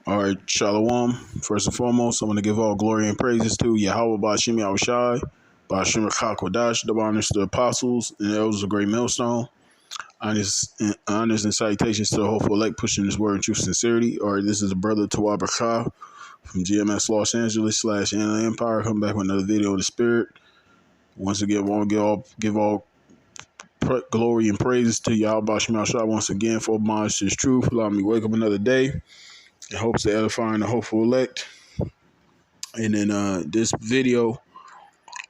All right, Shalom. First and foremost, I want to give all glory and praises to YAHAWASHI, Rawchaa Qadash, the honors to the apostles and elders of Great Millstone. Honors and salutations to the hopeful elect pushing this word in true sincerity. All right, this is the brother Tawab Kha from GMS Los Angeles / Inland Empire. Come back with another video of the spirit. Once again, I want to give all glory and praises to Yahweh Shah once again for homage to his truth. Allow me to wake up another day in hopes of edifying the hopeful elect. And then this video,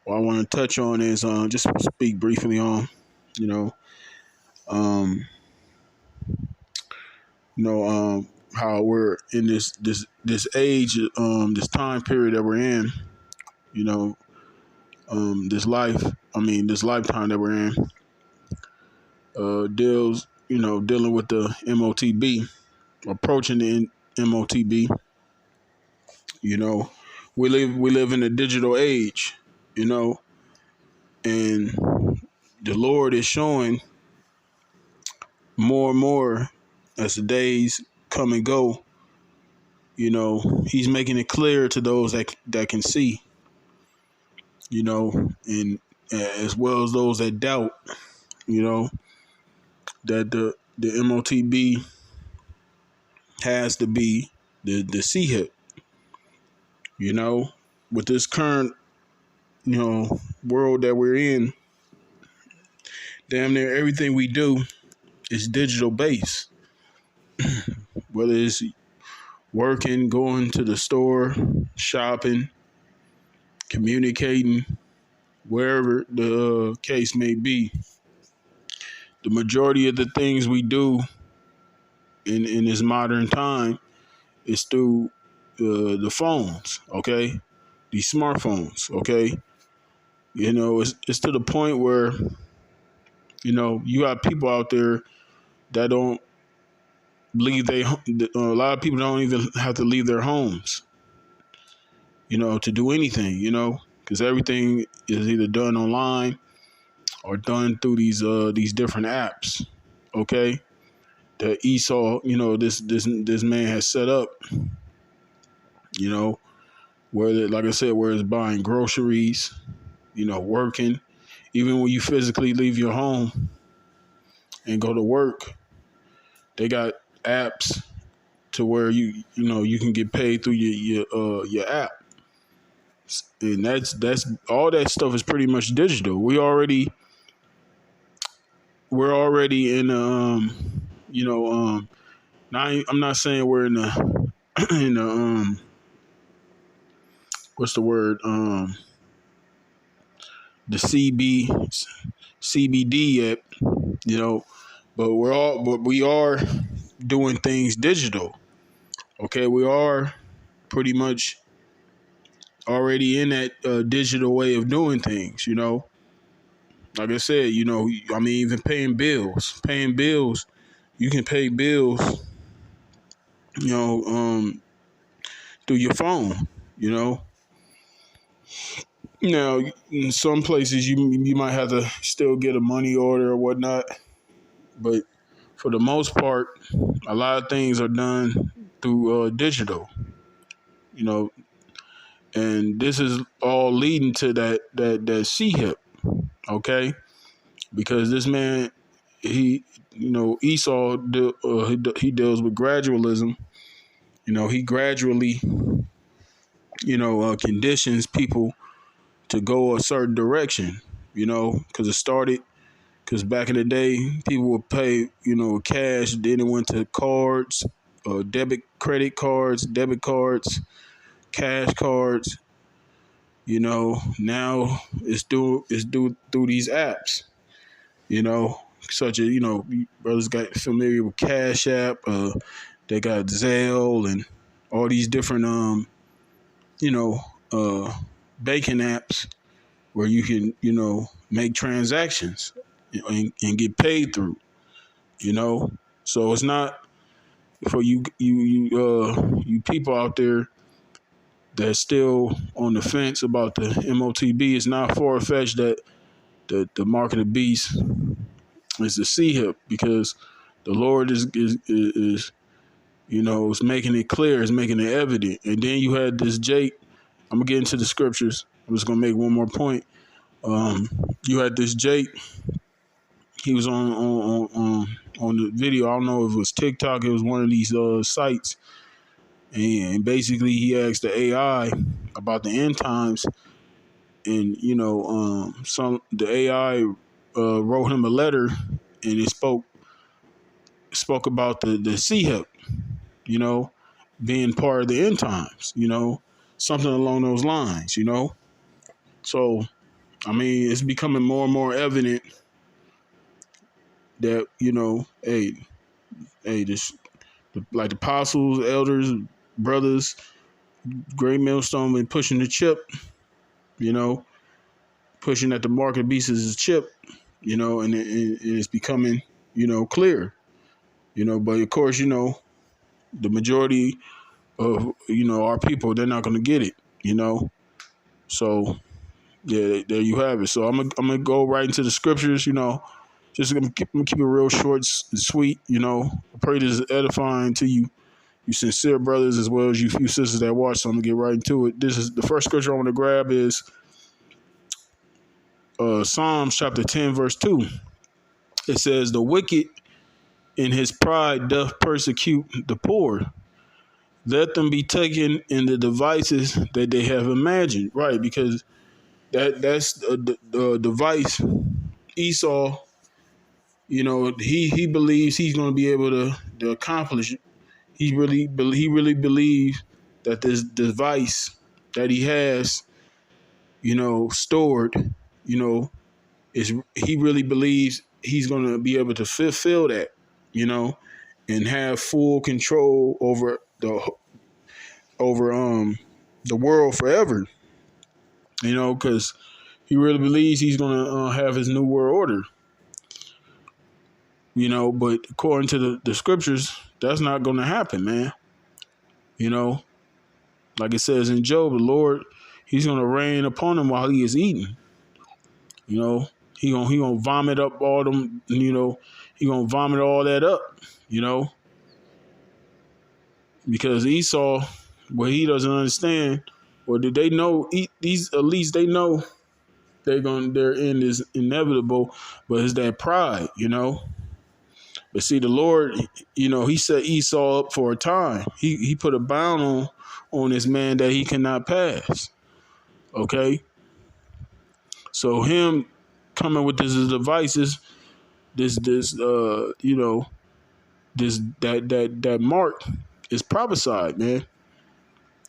what I want to touch on is just speak briefly on, how we're in this age, this time period that we're in, this lifetime that we're in, dealing with the MOTB, approaching the MOTB. We live in a digital age, and the Lord is showing more and more as the days come and go. He's making it clear to those that can see, and as well as those that doubt, that the MOTB has to be the CHIP. With this current, world that we're in, damn near everything we do is digital based. Whether it's working, going to the store, shopping, communicating, wherever the case may be, the majority of the things we do in this modern time is through the phones, okay? These smartphones, okay? It's to the point where, you got people out there that don't leave a lot of people don't even have to leave their homes, to do anything, because everything is either done online or done through these different apps, okay? That Esau, this man has set up, whether, like I said, where it's buying groceries, working, even when you physically leave your home and go to work, they got apps to where you can get paid through your app, and that's all that stuff is pretty much digital. We're already in now I'm not saying we're in the in the what's the word the CBD yet, but we are doing things digital. Okay, we are pretty much already in that digital way of doing things. Like I said, even paying bills. You can pay bills, through your phone. Now, in some places you might have to still get a money order or whatnot, but for the most part, a lot of things are done through digital. And this is all leading to that CHIP, okay? Because this man, Esau, he deals with gradualism. He gradually, conditions people to go a certain direction, because back in the day, people would pay, cash. Then it went to cards, credit cards, debit cards, cash cards. Now it's through these apps. Such as brothers got familiar with Cash App. They got Zelle and all these different banking apps where you can make transactions and get paid through. So it's not for you people out there that's still on the fence about the MOTB. It's not far-fetched that the mark of the beast is the CHIP, because the Lord is It's making it clear, it's making it evident. And then you had this Jake. I'm gonna get into the scriptures. I'm just gonna make one more point. You had this Jake. He was on the video. I don't know if it was TikTok. It was one of these sites, and basically he asked the AI about the end times, and the AI wrote him a letter, and it spoke about the sea being part of the end times, something along those lines. So, I mean, it's becoming more and more evident that, this, like the apostles, elders, brothers, great millstone been pushing the chip, pushing that the mark of the beast is a chip, and it's becoming, clear, but of course, the majority of, our people, they're not going to get it, so yeah, there you have it. So I'm gonna go right into the scriptures. Just gonna keep it real short and sweet. I pray this is edifying to you, you sincere brothers, as well as you few sisters that watch. So I'm gonna get right into it. This is the first scripture I want to grab is Psalms chapter 10, verse 2. It says, "The wicked in his pride doth persecute the poor. Let them be taken in the devices that they have imagined." Right, because that's the device. Esau, he believes he's going to be able to accomplish it. He really believes that this device that he has, stored, is he really believes he's going to be able to fulfill that, and have full control over the world forever, because he really believes he's going to have his new world order. But according to the scriptures, that's not going to happen, man. Like it says in Job, the Lord, he's going to rain upon him while he is eating. He gonna vomit up all them, he going to vomit all that up, because Esau, what he doesn't understand, or did they know, these at least they know their end is inevitable, but it's that pride, But see, the Lord, he set Esau up for a time. He put a bound on this man that he cannot pass. Okay? So him coming with this devices, this that mark is prophesied, man.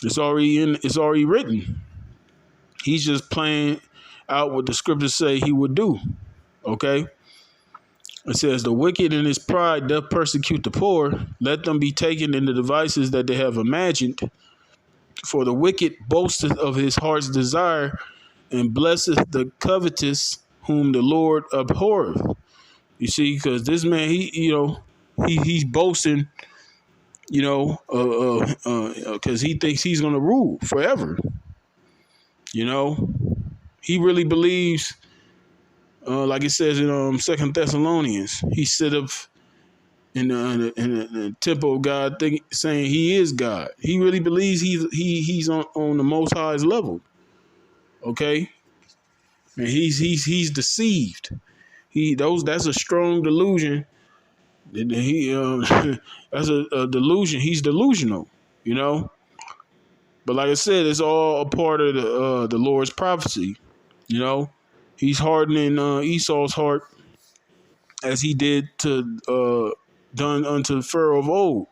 It's already written. He's just playing out what the scriptures say he would do. Okay? It says, "The wicked in his pride doth persecute the poor. Let them be taken in the devices that they have imagined. For the wicked boasteth of his heart's desire, and blesseth the covetous, whom the Lord abhorreth." You see, because this man, he's boasting, because he thinks he's going to rule forever. He really believes. Like it says in 2 Thessalonians, he sit up in the temple of God, saying he is God. He really believes he's on the Most High's level. Okay, and he's deceived. That's a strong delusion. That's a delusion. He's delusional. But like I said, it's all a part of the Lord's prophecy. He's hardening Esau's heart, as he did done unto Pharaoh of old.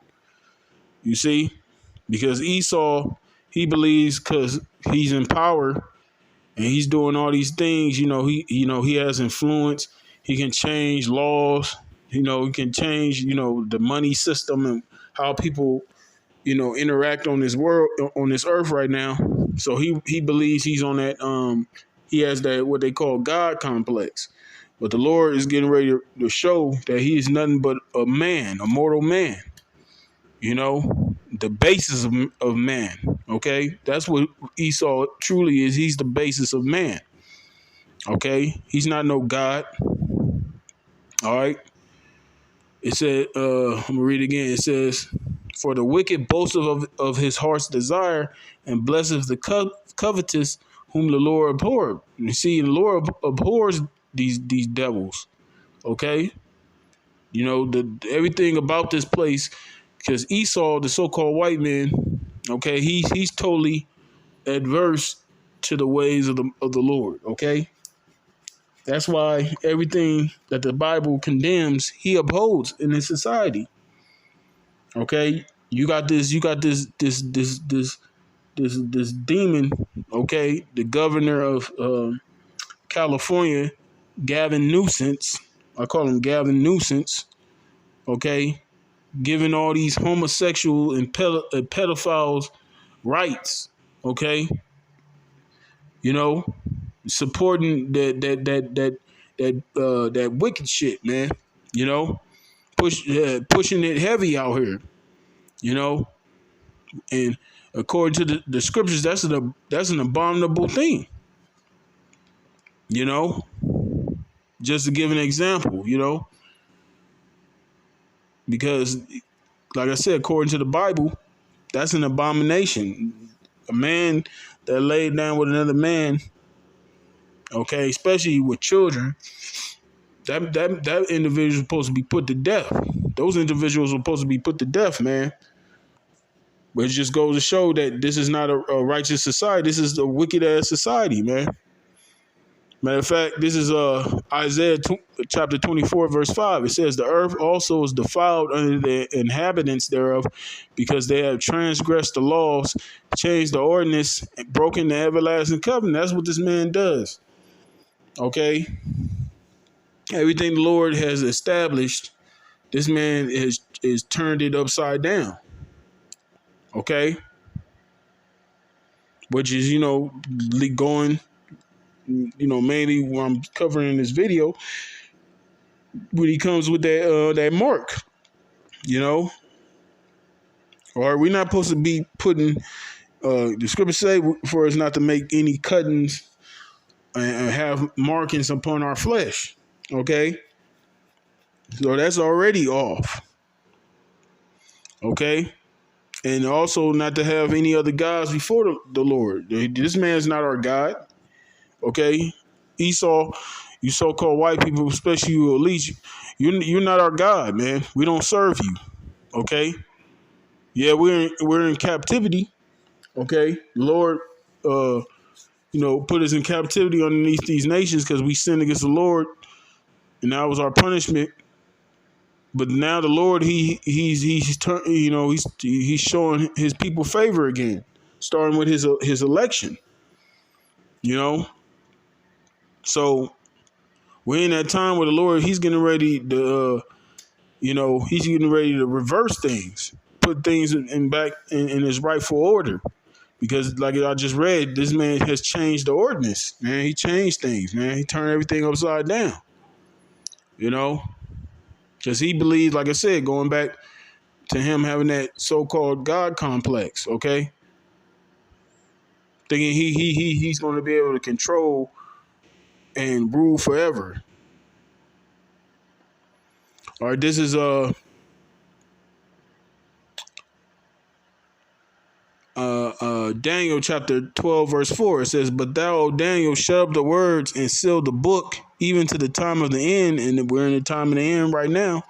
You see, because Esau, he believes because he's in power and he's doing all these things. He has influence. He can change laws. He can change the money system and how people interact on this world, on this earth right now. So he believes he's on that. He has that what they call God complex. But the Lord is getting ready to show that he is nothing but a man, a mortal man. The basis of man. Okay? That's what Esau truly is. He's the basis of man. Okay? He's not no God. All right? It said, I'm going to read it again. It says, For the wicked boasteth of his heart's desire, and blesseth the covetous, whom the Lord abhorred. You see, the Lord abhors these devils. Okay, you know everything about this place, because Esau, the so-called white man, okay, he's totally adverse to the ways of the Lord. Okay, that's why everything that the Bible condemns, he upholds in his society. Okay, you got this demon. Okay, the governor of California, Gavin Newsom. I call him Gavin Newsom. Okay, giving all these homosexual and pedophiles rights. Okay, you know, supporting that wicked shit, man. You know, pushing it heavy out here. You know, and according to the scriptures, that's an abominable thing. You know, just to give an example, you know, because like I said, according to the Bible, that's an abomination. A man that laid down with another man, okay, especially with children, that individual is supposed to be put to death. Those individuals are supposed to be put to death, man. But it just goes to show that this is not a righteous society. This is a wicked ass society, man. Matter of fact, this is Isaiah chapter 24, verse 5. It says, the earth also is defiled under the inhabitants thereof, because they have transgressed the laws, changed the ordinance, and broken the everlasting covenant. That's what this man does. Okay? Everything the Lord has established, this man is turned it upside down. Okay? Which is, you know, going, you know, mainly what I'm covering in this video, when he comes with that mark, you know, or we're not supposed to be putting, the scriptures say for us not to make any cuttings and have markings upon our flesh. Okay, so that's already off. Okay, and also not to have any other gods before the Lord. This man's not our God. Okay, Esau, you so-called white people, especially you elites, you're not our God, man. We don't serve you. Okay, yeah, we're in captivity. Okay, Lord, you know, put us in captivity underneath these nations because we sinned against the Lord, and that was our punishment. But now the Lord, he's you know, he's showing his people favor again, starting with his election. You know, so we're in that time where the Lord, he's getting ready to, you know, he's getting ready to reverse things, put things back in his rightful order. Because like I just read, this man has changed the ordinance, man. He changed things, man. He turned everything upside down, you know, because he believes, like I said, going back to him having that so-called God complex, okay, thinking he's going to be able to control and rule forever. All right, this is Daniel chapter 12, verse 4. It says, but thou, O Daniel, shut up the words and seal the book, even to the time of the end. And we're in the time of the end right now.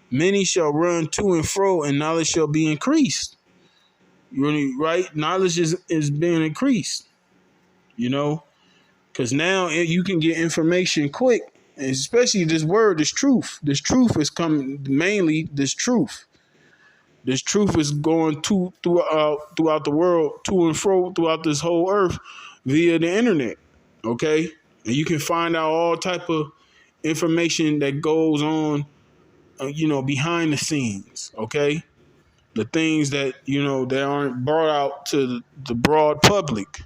Many shall run to and fro, and knowledge shall be increased. Right? Knowledge is being increased, you know, because now you can get information quick, and especially this word, this truth. This truth is coming, mainly this truth. This truth is going throughout the world, to and fro throughout this whole earth via the internet. Okay, and you can find out all type of information that goes on, you know, behind the scenes. Okay, the things that, you know, that aren't brought out to the broad public.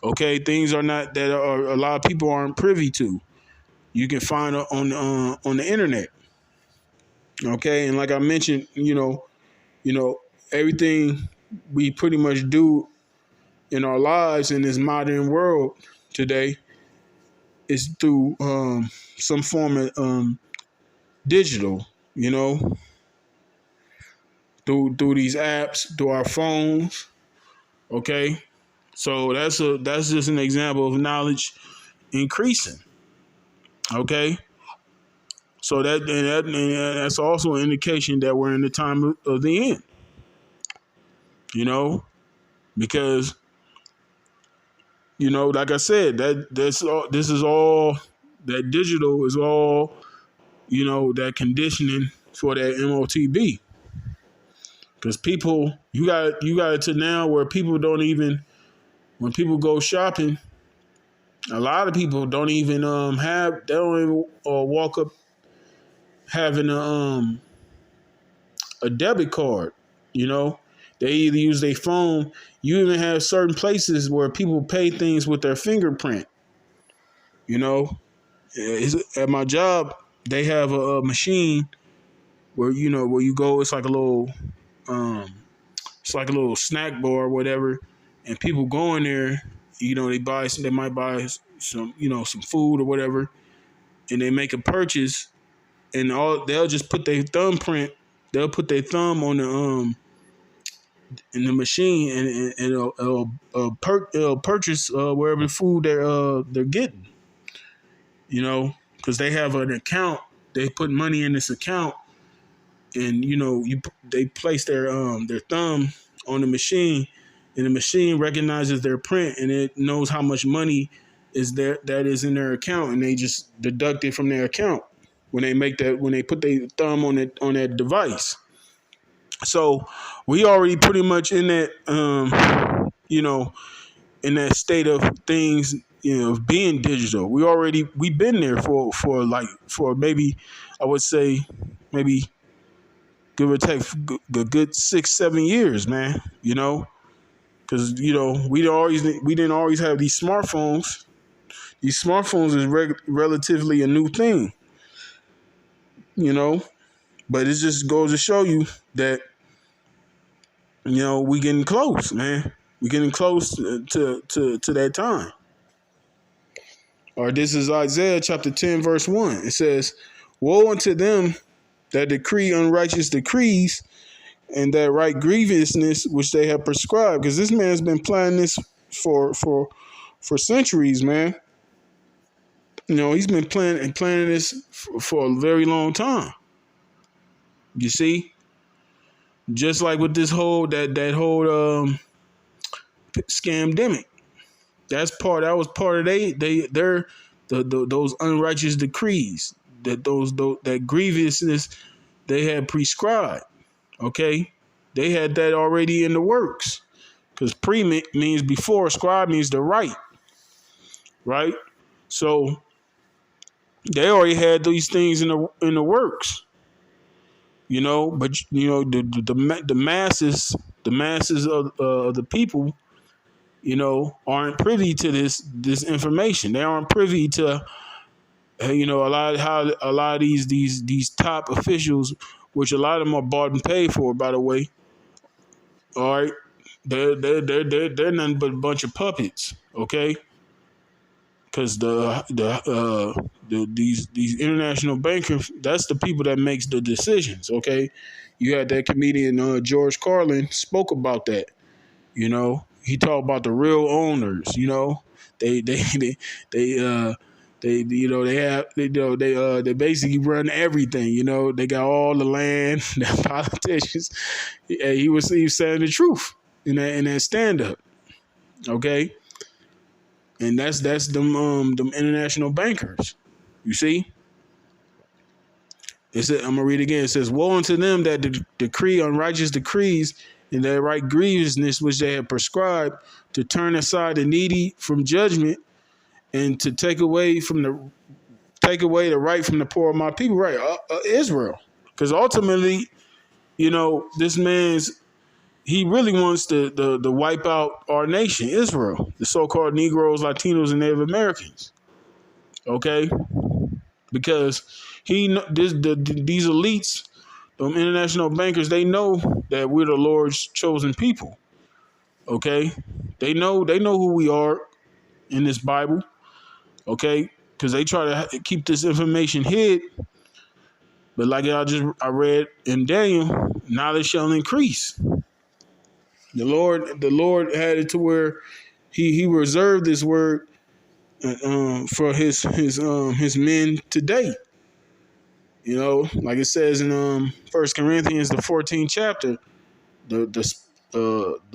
Okay, things are not that are a lot of people aren't privy to. You can find it on the internet. Okay, and like I mentioned, you know, everything we pretty much do in our lives in this modern world today is through some form of digital, you know, through these apps, through our phones. Okay, so that's just an example of knowledge increasing. Okay, so that's also an indication that we're in the time of the end. You know, because like I said, that's all. This is all that digital is all. That conditioning for that MOTB. Because people, you got it to now where people don't even, when people go shopping, a lot of people don't even they don't even walk up having a debit card. They either use their phone. You even have certain places where people pay things with their fingerprint. At my job, they have a machine where where you go. It's like a little snack bar or whatever, and people go in there. They might buy some some food or whatever, and they make a purchase, and they'll just put their thumbprint. They'll put their thumb on the in the machine, and it'll purchase wherever the food they're getting. Because they have an account. They put money in this account, and they place their thumb on the machine, and the machine recognizes their print, and it knows how much money that is in their account, and they just deduct it from their account when they put their thumb on that device. So we already pretty much in that in that state of things, of being digital. We've been there for maybe, I would say, maybe give or take a good 6-7 years, man. Because we didn't always have these smartphones. These smartphones is relatively a new thing. But it just goes to show you that we getting close, man. We getting close to that time. All right, this is Isaiah chapter 10, verse 1. It says, "Woe unto them that decree unrighteous decrees, and that write grievousness which they have prescribed." Because this man's been planning this for centuries, man. He's been planning this for a very long time. You see, just like with this whole that whole scamdemic. That was part of those unrighteous decrees, that grievousness they had prescribed. Okay, they had that already in the works, because pre means before, scribe means to write, right? So they already had these things in the works, But the masses of the people, aren't privy to this information. They aren't privy to, a lot of these top officials, which a lot of them are bought and paid for, by the way. All right, they're nothing but a bunch of puppets, okay? Because these international bankers, that's the people that makes the decisions, okay? You had that comedian George Carlin spoke about that. He talked about the real owners. They basically run everything. They got all the land. The politicians. He was saying the truth in that stand up. Okay, and that's them international bankers. You see. I'm gonna read again. It says, "Woe unto them that decree unrighteous decrees, and that write grievousness which they have prescribed, to turn aside the needy from judgment, and to take away the right from the poor of my people." Right, Israel. Because ultimately, this he really wants to wipe out our nation, Israel, the so-called Negroes, Latinos, and Native Americans. Okay, because these elites, international bankers, they know that we're the Lord's chosen people. Okay, they know who we are in this Bible. Okay, because they try to keep this information hid. But like I read in Daniel, knowledge shall increase. The Lord had it to where he reserved this word for his men today. You know, like it says in 1 Corinthians the 14th chapter, the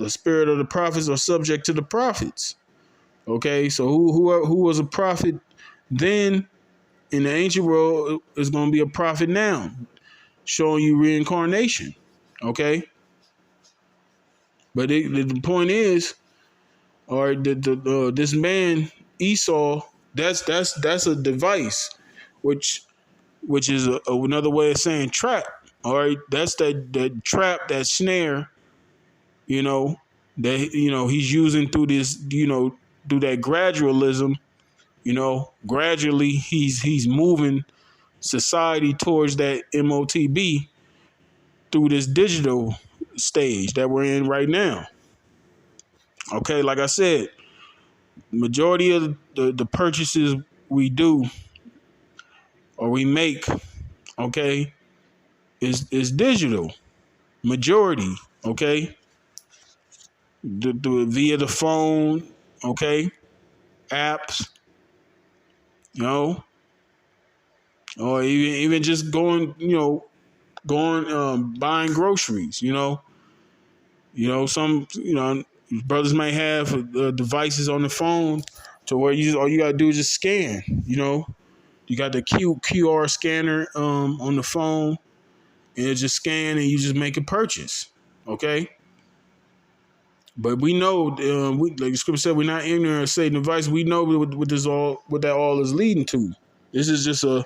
spirit of the prophets are subject to the prophets. Okay, so who was a prophet then in the ancient world is going to be a prophet now, showing you reincarnation. Okay, but the point is, all right, this man Esau, that's a device, which is another way of saying trap. All right, that's that trap, that snare. You know that he's using through this. Through that gradualism. Gradually he's moving society towards that MOTB through this digital stage that we're in right now. Okay, like I said, majority of the purchases we do or we make, okay, is digital. Majority, okay, via the phone, okay, apps, or even just going, buying groceries, some, brothers might have devices on the phone to where all you gotta do is just scan, you got the QR scanner on the phone, and it just scan and you just make a purchase, okay? But we know, like the scripture said, we're not ignorant of Satan's device. We know what that all is leading to. This is just a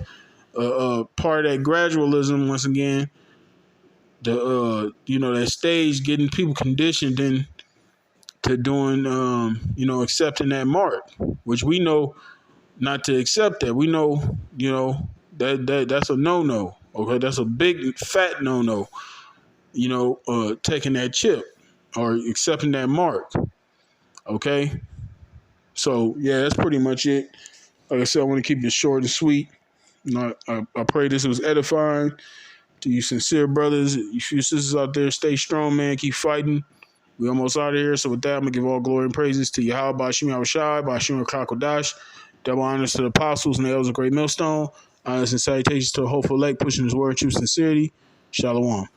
part of that gradualism. Once again, that stage getting people conditioned into doing, accepting that mark, which we know not to accept that. We know, that's a no. Okay, that's a big fat no. Taking that chip or accepting that mark. Okay, so yeah, that's pretty much it. Like I said, I want to keep it short and sweet. I pray this was edifying to you sincere brothers. You sisters out there, stay strong, man. Keep fighting. We almost out of here. So with that, I'm going to give all glory and praises to YAHAWASHI, Rawchaa Qadash. Double honors to the apostles and the elders of Great Millstone. Honors and salutations to the hopeful elect, pushing his word, true sincerity. Shalom.